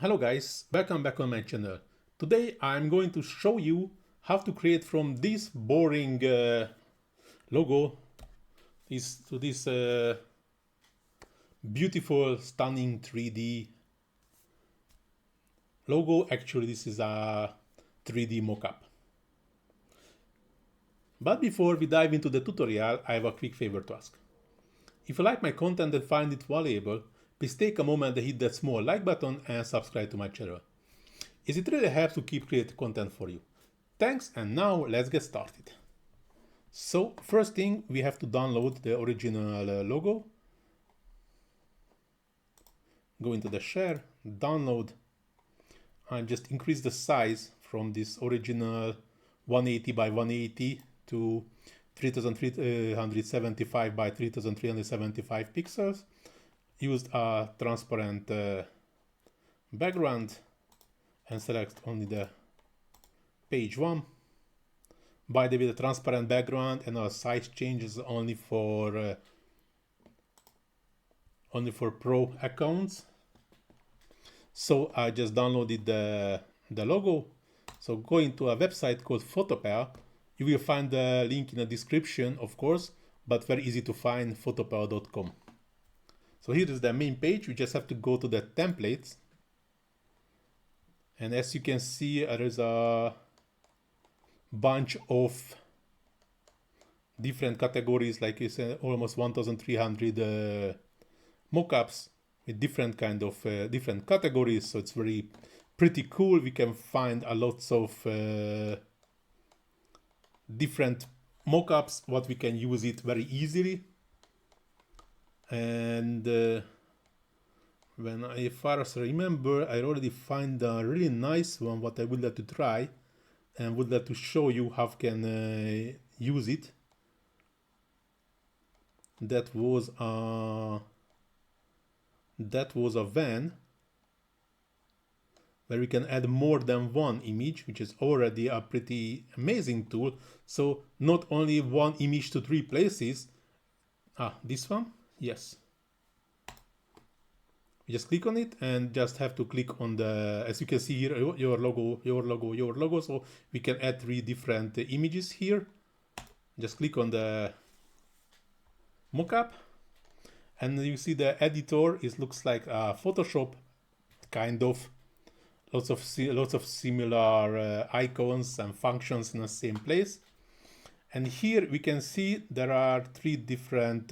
Hello guys, welcome back on my channel. Today I'm going to show you how to create from this boring logo this beautiful, stunning 3D logo. Actually, this is a 3D mockup. But before we dive into the tutorial, I have a quick favor to ask. If you like my content and find it valuable, please take a moment to hit that small like button and subscribe to my channel. It really helps to keep creating content for you. Thanks, and now let's get started. So first thing, we have to download the original logo. Go into the share, download, and just increase the size from this original 180 by 180 to 3375 by 3375 pixels. Used a transparent background and select only the page one. By the way, the transparent background and our size changes only for pro accounts. So I just downloaded the logo. So go into a website called Photopea. You will find the link in the description, of course, but very easy to find, photopea.com. So here is the main page. We just have to go to the templates. And as you can see, there is a bunch of different categories, like it's almost 1,300 mockups with different kind of different categories. So it's very pretty cool. We can find a lots of different mockups, what we can use it very easily. And when I first remember, I already find a really nice one what I would like to try and would like to show you how I can use it. That was a van where we can add more than one image, which is already a pretty amazing tool. So not only one image to 3 places. This one, yes. You just click on it and just have to click on the, as you can see here, your logo. So we can add 3 different images here. Just click on the mockup, and you see the editor. It looks like Photoshop, kind of. Lots of similar icons and functions in the same place. And here we can see there are 3 different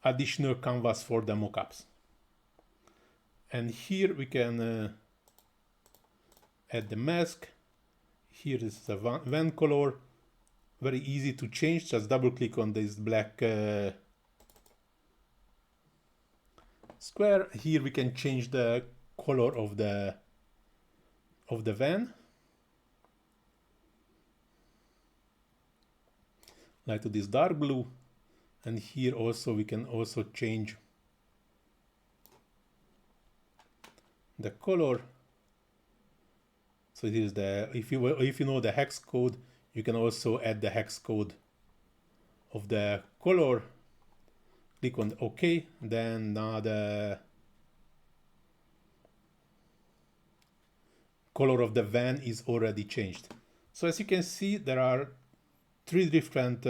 additional canvas for the mockups. And here we can add the mask. Here is the van color. Very easy to change. Just double click on this black square. Here we can change the color of the van, like to this dark blue. And here also we can also change the color. So this is the, if you know the hex code, you can also add the hex code of the color. Click on OK. Then now the color of the van is already changed. So as you can see, there are 3 different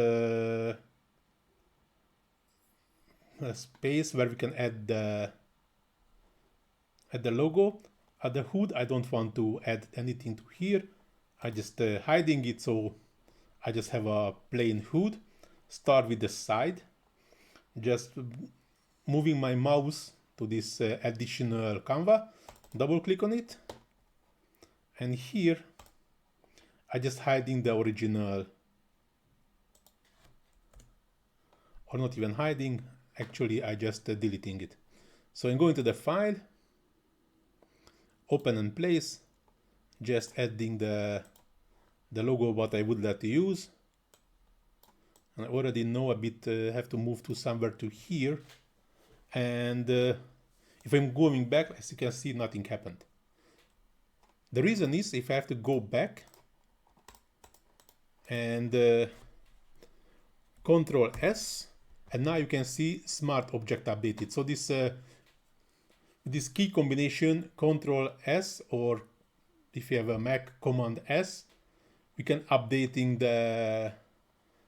space where we can add the logo. At the hood, I don't want to add anything to here. I just hiding it, so I just have a plain hood. Start with the side. Just moving my mouse to this additional Canva. Double click on it. And here, I just hiding the original, or not even hiding. Actually, I just deleting it. So I'm going to the file, open and place, just adding the logo what I would like to use. And I already know a bit, have to move to somewhere to here. And if I'm going back, as you can see, nothing happened. The reason is if I have to go back and Control S, and now you can see Smart Object Updated. So this This key combination, Control S, or if you have a Mac, Command S, we can updating the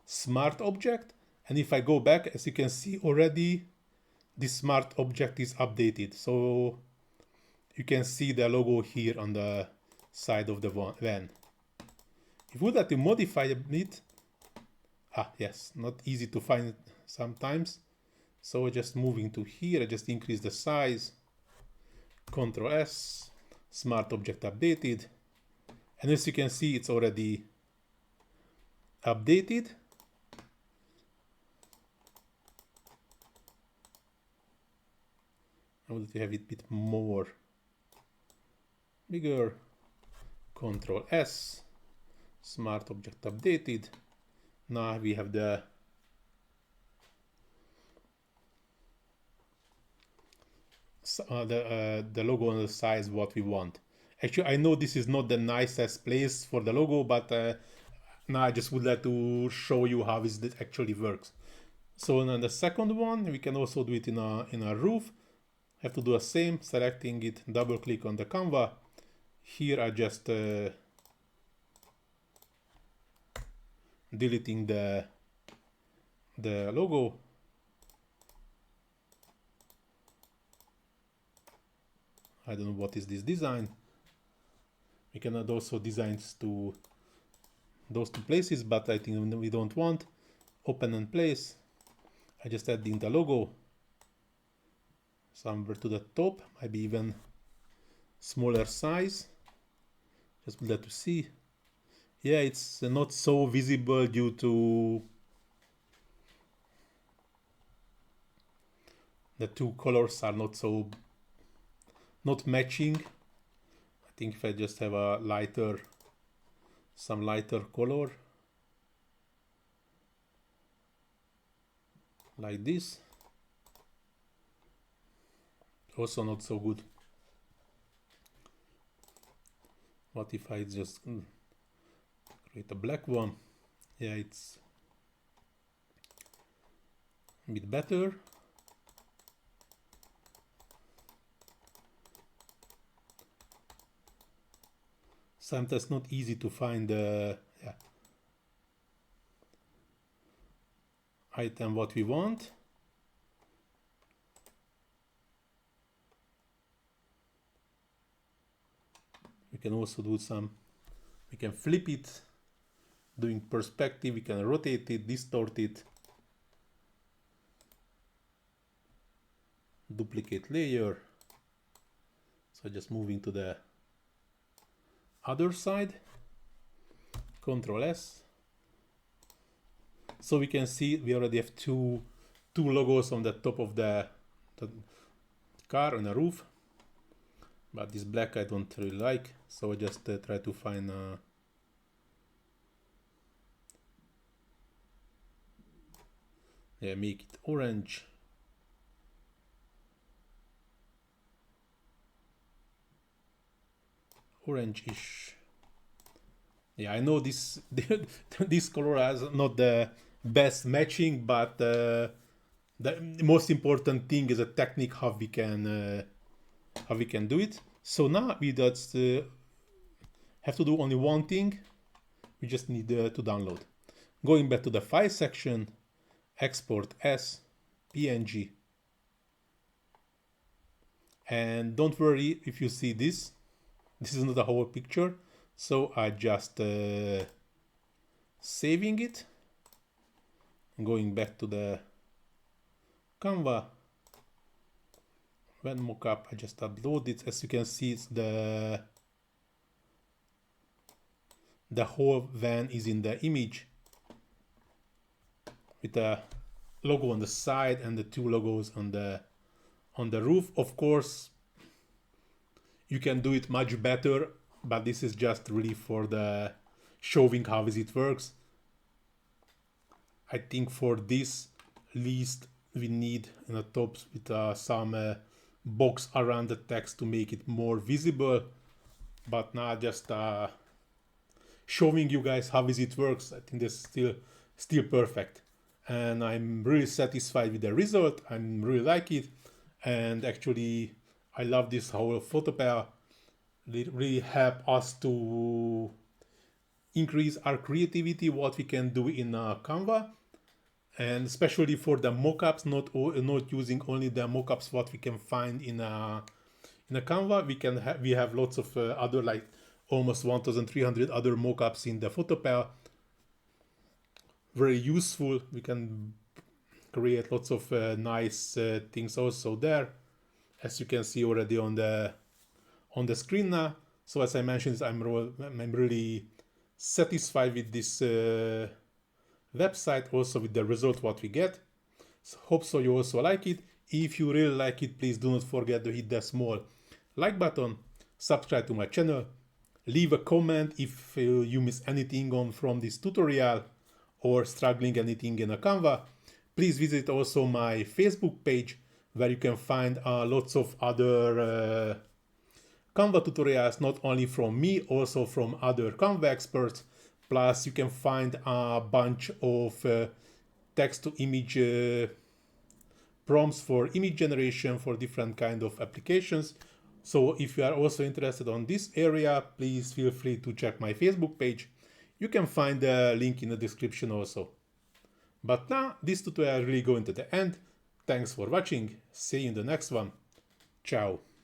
smart object. And if I go back, as you can see already, this smart object is updated. So you can see the logo here on the side of the van. If we would like to modify it, yes, not easy to find sometimes. So just moving to here, I just increase the size, Control S, smart object updated. And as you can see, it's already updated. I would like to have it a bit more bigger, Control S, smart object updated. Now we have the logo on the size what we want. Actually, I know this is not the nicest place for the logo, but now I just would like to show you how it actually works. So on the second one, we can also do it in a roof. Have to do the same, selecting it, double click on the Canva. Here I just deleting the logo. I don't know what is this design. We can add also designs to those two places, but I think we don't want. Open and place. I just adding the logo somewhere to the top, maybe even smaller size. Just would like to see. Yeah, it's not so visible due to the two colors are not matching. I think if I just have some lighter color like this, also not so good. What if I just create a black one? Yeah, it's a bit better. Sometimes not easy to find the item what we want. We can also do we can flip it, doing perspective, we can rotate it, distort it, duplicate layer. So just moving to the other side, Control S. So we can see we already have two logos on the top of the car on the roof. But this black I don't really like, so I just try to find make it orange. Orange-ish. Yeah, I know this this color is not the best matching, but the most important thing is a technique how we can do it. So now we just have to do only one thing. We just need to download. Going back to the file section, export as PNG. And don't worry if you see this. This is not a whole picture. So I just saving it. Going back to the Canva. When mockup, I just upload it. As you can see, it's the whole van is in the image with the logo on the side and the two logos on the roof. Of course, you can do it much better, but this is just really for the showing how it works. I think for this least we need in the top with some box around the text to make it more visible, but now just showing you guys how it works. I think that's still perfect, and I'm really satisfied with the result. I really like it, and actually I love this whole photo pair. It really help us to increase our creativity, what we can do in Canva, and especially for the mockups, not using only the mockups what we can find in a Canva. We have lots of other, like almost 1,300 other mockups in the photo pair. Very useful. We can create lots of nice things also there, as you can see already on the screen now. So as I mentioned, I'm really satisfied with this website, also with the result what we get. So hope so you also like it. If you really like it, please do not forget to hit the small like button, subscribe to my channel, leave a comment if you miss anything from this tutorial or struggling anything in a Canva. Please visit also my Facebook page, where you can find lots of other Canva tutorials, not only from me, also from other Canva experts. Plus you can find a bunch of text to image prompts for image generation for different kind of applications. So if you are also interested on this area, please feel free to check my Facebook page. You can find the link in the description also. But now this tutorial is really going to the end. Thanks for watching. See you in the next one. Ciao.